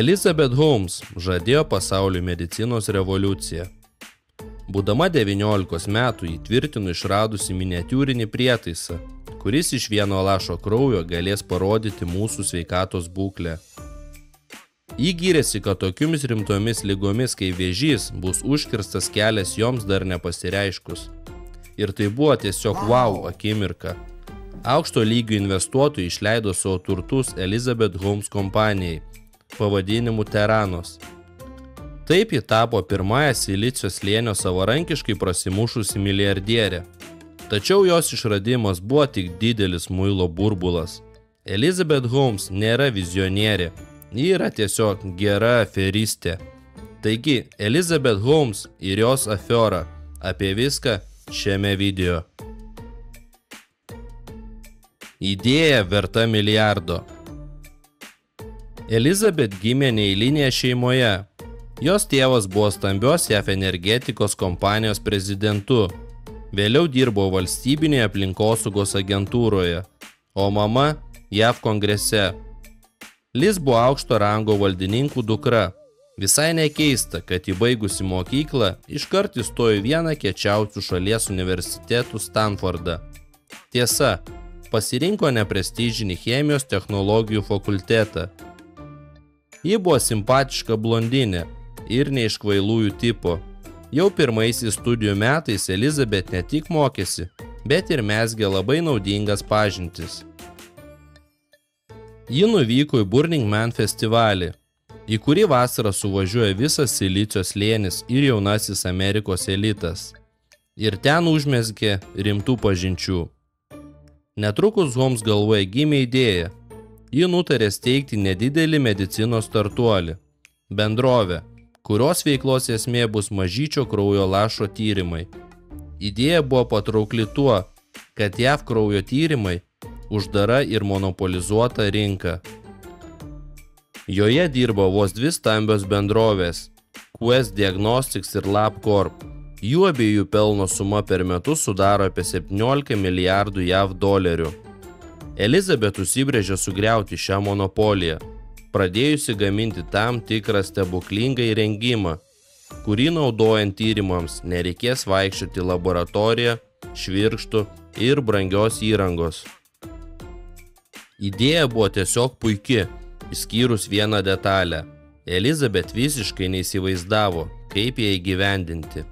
Elizabeth Holmes žadėjo pasauliui medicinos revoliuciją. Būdama 19 metų įtvirtino išradusi miniatiūrinį prietaisą, kuris iš vieno lašo kraujo galės parodyti mūsų sveikatos būklę. Ji gyrėsi, kad tokiomis rimtomis ligomis kaip vėžys bus užkirstas kelias joms dar nepasireiškus. Ir tai buvo tiesiog wow akimirka. Aukšto lygio investuotojai išleido savo turtus Elizabeth Holmes kompanijai, pavadinimu Theranos. Taip ji tapo pirmąją Silicio slėnio savarankiškai prasimušusi milijardierė. Tačiau jos išradimas buvo tik didelis muilo burbulas. Elizabeth Holmes nėra vizionierė, ji yra tiesiog gera aferistė. Taigi, Elizabeth Holmes ir jos afera, apie viską šiame video. Idėja verta milijardo. Elizabeth gimė neeilinėje šeimoje. Jos tėvas buvo stambios JAV energetikos kompanijos prezidentu. Vėliau dirbo valstybinėje aplinkosaugos agentūroje, o mama JAV kongrese. Liz buvo aukšto rango valdininkų dukra. Visai nekeista, kad įbaigusi mokyklą iškart įstojo į vieną kiečiausių šalies universitetų Stanfordą. Tiesa, pasirinko neprestižinį chemijos technologijų fakultetą. Ji buvo simpatiška blondinė ir ne iš kvailųjų tipo. Jau pirmaisiais studijų metais Elizabeth ne tik mokėsi, bet ir mezgė labai naudingas pažintis. Ji nuvyko į Burning Man festivalį, į kurį vasarą suvažiuoja visas Silicio slėnis ir jaunasis Amerikos elitas. Ir ten užmezgė rimtų pažinčių. Netrukus Holmes galvoje gimė idėja. Ji nutarė steigti nedidelį medicinos startuolį – bendrovę, kurios veiklos esmė bus mažyčio kraujo lašo tyrimai. Idėja buvo patraukli tuo, kad JAV kraujo tyrimai uždara ir monopolizuota rinka. Joje dirbo vos dvi stambios bendrovės – Quest Diagnostics ir LabCorp. Jų abiejų pelno suma per metus sudaro apie 17 milijardų JAV dolerių. Elizabeth užsibrėžė sugriauti šią monopoliją, pradėjusi gaminti tam tikrą stebuklingą įrengimą, kurį naudojant tyrimams nereikės vaikščioti į laboratoriją, švirkštų ir brangios įrangos. Idėja buvo tiesiog puiki, išskyrus vieną detalę. Elizabeth visiškai neįsivaizdavo, kaip ją įgyvendinti.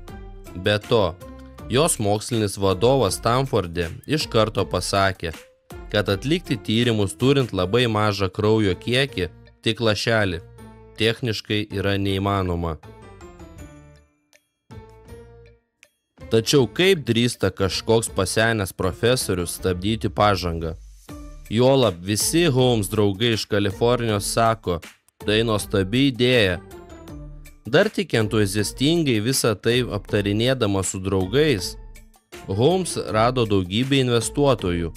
Be to, jos mokslinis vadovas Stanforde iš karto pasakė, kad atlikti tyrimus turint labai mažą kraujo kiekį, tik lašelį, techniškai yra neįmanoma. Tačiau kaip drįsta kažkoks pasenęs profesorius stabdyti pažangą? Juolab visi Holmes draugai iš Kalifornijos sako, tai nuostabi idėja. Dar tik entuziastingai visą tai aptarinėdama su draugais, Holmes rado daugybę investuotojų,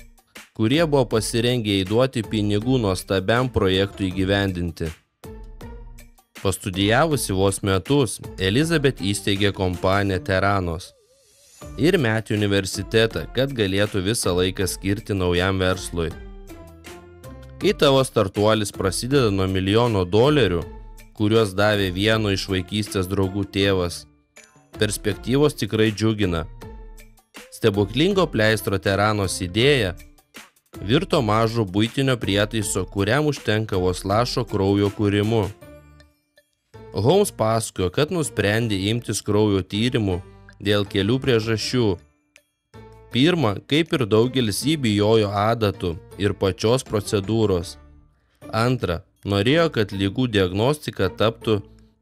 kurie buvo pasirengę įduoti pinigų nuostabiam projektui įgyvendinti. Pastudijavusi vos metus, Elizabeth įsteigė kompaniją Theranos ir metė universitetą, kad galėtų visą laiką skirti naujam verslui. Kai tavo startuolis prasideda nuo $1 milijono, kuriuos davė vieno iš vaikystės draugų tėvas, perspektyvos tikrai džiugina. Stebuklingo pleistro Theranos idėja virto mažo buitinio prietaiso, kuriam užtenka vos lašo kraujo kūrimu. Holmes pasakojo, kad nusprendė imtis kraujo tyrimų dėl kelių priežasčių. Pirma, kaip ir daugelis jį bijojo adatų ir pačios procedūros. Antra, norėjo, kad ligų diagnostika taptų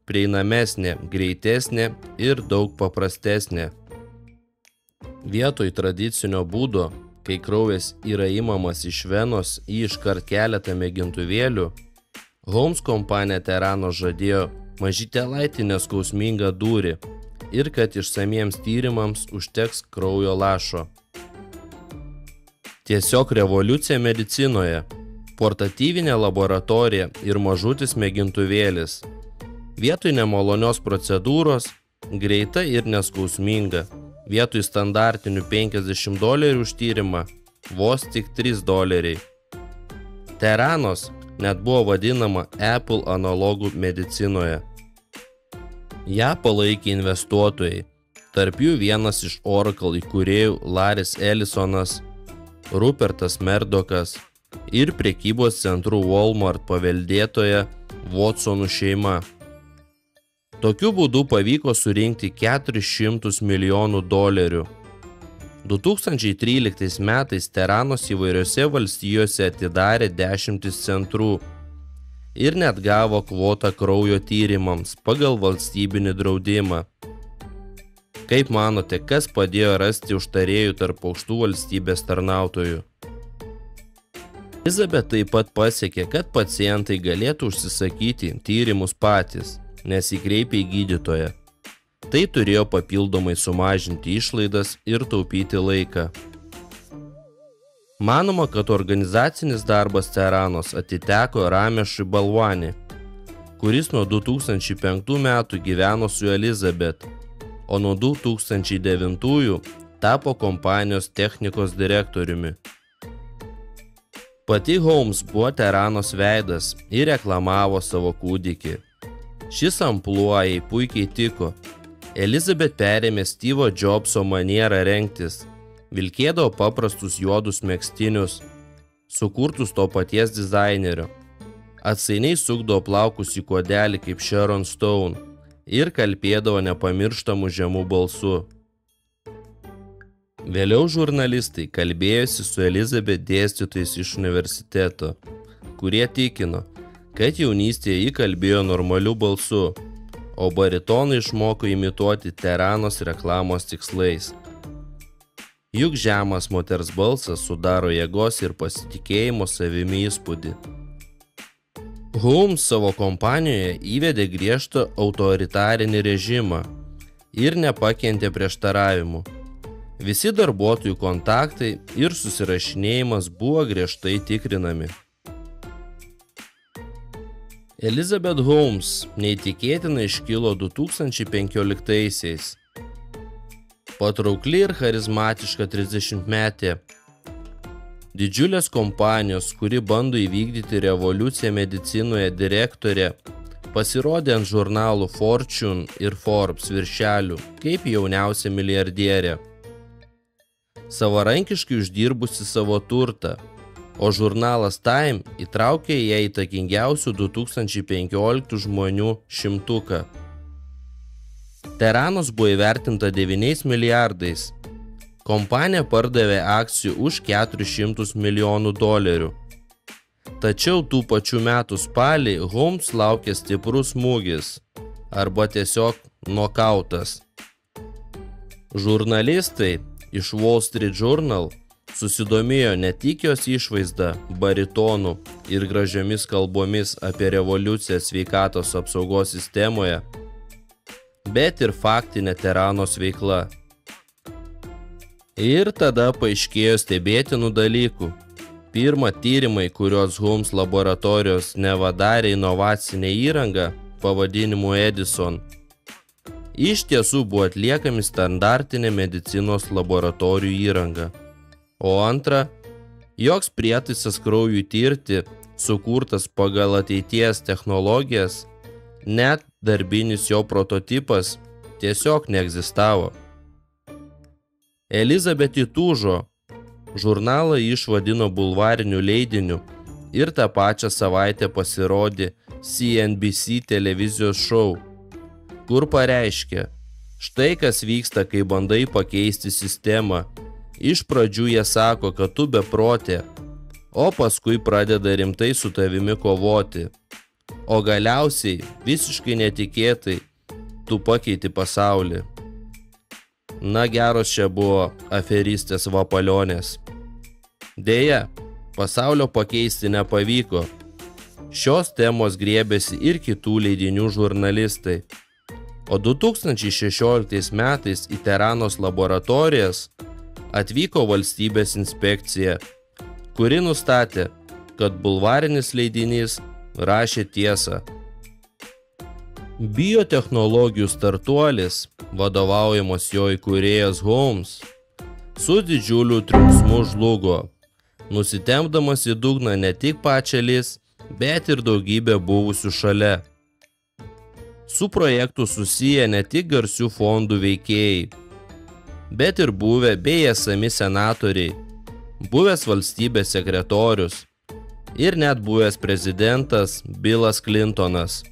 prieinamesnė, greitesnė ir daug paprastesnė. Vietoj tradicinio būdo, kai kraujas yra imamas iš venos į iškart keletą mėgintuvėlių, Holmes kompanija Theranos žadėjo mažytelaitį neskausmingą dūrį ir kad išsamiems tyrimams užteks kraujo lašo. Tiesiog revoliucija medicinoje, portatyvinė laboratorija ir mažutis mėgintuvėlis. Vietoj nemalonios procedūros, greita ir neskausminga. Vietoj standartinių $50 už tyrimą, vos tik $3. Theranos net buvo vadinama Apple analogų medicinoje. Ja palaikė investuotojai, tarp jų vienas iš Oracle įkūrėjų Larrys Ellisonas, Rupertas Murdochas ir prekybos centrų Walmart paveldėtoja Watsonų šeima. Tokiu būdu pavyko surinkti $400 milijonų. 2013 metais Teranos įvairiose valstijose atidarė 10 centrų ir net gavo kvotą kraujo tyrimams pagal valstybinį draudimą. Kaip manote, kas padėjo rasti užtarėjų tarp aukštų valstybės tarnautojų? Elizabeth taip pat pasiekė, kad pacientai galėtų užsisakyti tyrimus patys, nesikreipę į gydytoją. Tai turėjo papildomai sumažinti išlaidas ir taupyti laiką. Manoma, kad organizacinis darbas Teranos atiteko Ramešui Balwani, kuris nuo 2005 metų gyveno su Elizabeth, o nuo 2009 tapo kompanijos technikos direktoriumi. Pati Holmes buvo Teranos veidas ir reklamavo savo kūdikį. Šis amplua jai puikiai tiko. Elizabeth perėmė Steve'o Jobso manierą rengtis, vilkėdavo paprastus juodus megztinius, sukurtus to paties dizainerio, atsainiai sukdavo plaukus į kuodelį kaip Sharon Stone ir kalbėdavo nepamirštamų žemų balsu. Vėliau žurnalistai kalbėjosi su Elizabeth dėstytojais iš universiteto, kurie tikino, kad jaunystėje ji kalbėjo normaliu balsu, o baritoną išmoko imituoti Teranos reklamos tikslais. Juk žemas moters balsas sudaro jėgos ir pasitikėjimo savimi įspūdį. Holmes savo kompanijoje įvedė griežtą autoritarinį režimą ir nepakentė prieštaravimų. Visi darbuotojų kontaktai ir susirašinėjimas buvo griežtai tikrinami. Elizabeth Holmes neįtikėtinai iškilo 2015-aisiais. Patraukli ir charizmatiška 30-metė. Didžiulės kompanijos, kuri bando įvykdyti revoliuciją medicinoje direktorė, pasirodė ant žurnalų Fortune ir Forbes viršelių kaip jauniausia milijardierė. Savarankiškai uždirbusi savo turtą, o žurnalas Time įtraukė ją įtakingiausių 2015 žmonių 100. Teranos buvo įvertinta 9 milijardais. Kompanija pardavė akcijų už $400 milijonų. Tačiau tų pačių metų spalį Holmes laukė stiprus smūgis arba tiesiog nokautas. Žurnalistai iš Wall Street Journal susidomėjo ne tik jos išvaizda, baritonu ir gražiomis kalbomis apie revoliuciją sveikatos apsaugos sistemoje, bet ir faktinė Teranos veikla. Ir tada paaiškėjo stebėtinų dalykų. Pirma, tyrimai, kuriuos Holmes laboratorijos neva darė inovacinę įrangą pavadinimu Edison, iš tiesų buvo atliekami standartinė medicinos laboratorijų įranga. O antra, joks prietaisas kraujui tirti, sukurtas pagal ateities technologijas, net darbinis jo prototipas tiesiog neegzistavo. Elizabeth įtūžo, žurnalą išvadino bulvariniu leidiniu ir tą pačią savaitę pasirodė CNBC televizijos šou, kur pareiškė, štai kas vyksta, kai bandai pakeisti sistemą. Iš pradžių jie sako, kad tu beprotė, o paskui pradeda rimtai su tavimi kovoti. O galiausiai, visiškai netikėtai, tu pakeiti pasaulį. Na, geros čia buvo aferistės vapalionės. Deja, pasaulio pakeisti nepavyko. Šios temos griebėsi ir kitų leidinių žurnalistai. O 2016 metais į Teranos laboratorijas atvyko valstybės inspekcija, kuri nustatė, kad bulvarinis leidinys rašė tiesą. Biotechnologijų startuolis, vadovaujamos jo įkūrėjas Holmes, su didžiuliu triukšmu žlugo, nusitempdamas į dugną ne tik pačią Liz, bet ir daugybė buvusių šalia. Su projektu susiję ne tik garsių fondų veikėjai, bet ir buvę bei esami senatoriai, buvęs valstybės sekretorius ir net buvęs prezidentas Billas Clintonas.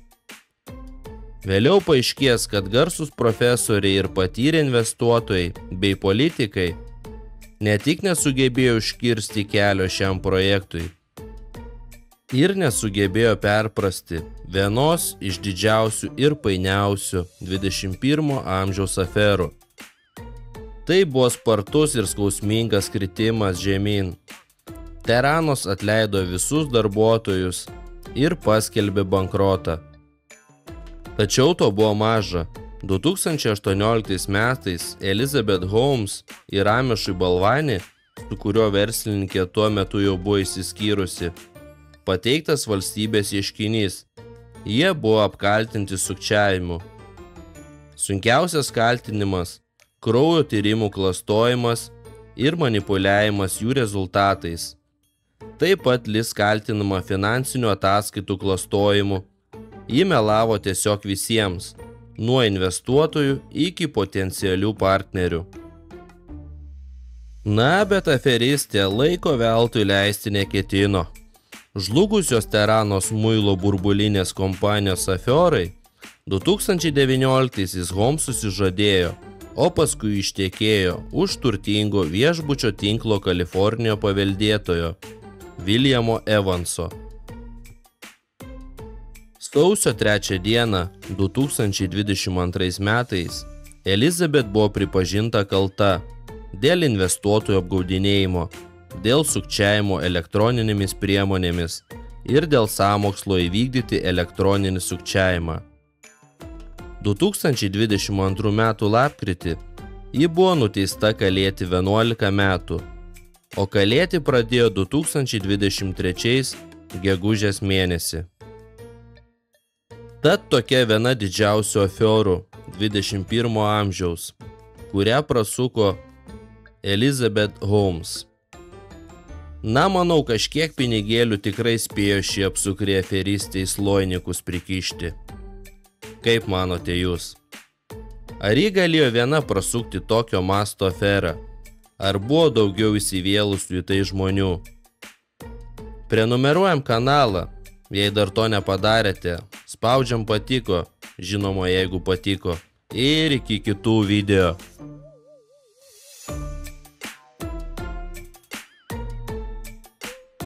Vėliau paaiškės, kad garsūs profesoriai ir patyrę investuotojai bei politikai ne tik nesugebėjo užkirsti kelio šiam projektui ir nesugebėjo perprasti vienos iš didžiausių ir painiausių 21 amžiaus aferų. Tai buvo spartus ir skausmingas kritimas žemyn. Teranos atleido visus darbuotojus ir paskelbė bankrotą. Tačiau to buvo maža. 2018 metais Elizabeth Holmes ir Ramešui Balvani, su kurio verslininkė tuo metu jau buvo išsiskyrusi, pateiktas valstybės ieškinys. Jie buvo apkaltinti sukčiavimu. Sunkiausias kaltinimas – kraujo tyrimų klastojimas ir manipuliavimas jų rezultatais. Taip pat Liz kaltinama finansinių ataskaitų klastojimu. Ji melavo tiesiog visiems, nuo investuotojų iki potencialių partnerių. Na, bet aferistė laiko veltui leisti neketino. Žlugusios Teranos muilo burbulinės kompanijos aferai 2019 Holmes susižadėjo, o paskui ištekėjo už turtingo viešbučio tinklo Kalifornijoje paveldėtojo Williamo Evanso. Sausio 3 dieną 2022 metais Elizabeth buvo pripažinta kalta dėl investuotojų apgaudinėjimo, dėl sukčiavimo elektroninėmis priemonėmis ir dėl sąmokslo įvykdyti elektroninį sukčiavimą. 2022 metų lapkritį ji buvo nuteista kalėti 11 metų, o kalėti pradėjo 2023 gegužės mėnesį. Tad tokia viena didžiausių aferų 21 amžiaus, kurią prasuko Elizabeth Holmes. Na, manau, kažkiek pinigėlių tikrai spėjo šį apsukrį aferistį į sloinikus prikišti. Kaip manote jūs? Ar ji galėjo viena prasukti tokio masto aferą? Ar buvo daugiau įsivėlusių į tai žmonių? Prenumeruojam kanalą, jei dar to nepadarėte. Spaudžiam patiko, žinoma, jeigu patiko. Ir iki kitų video.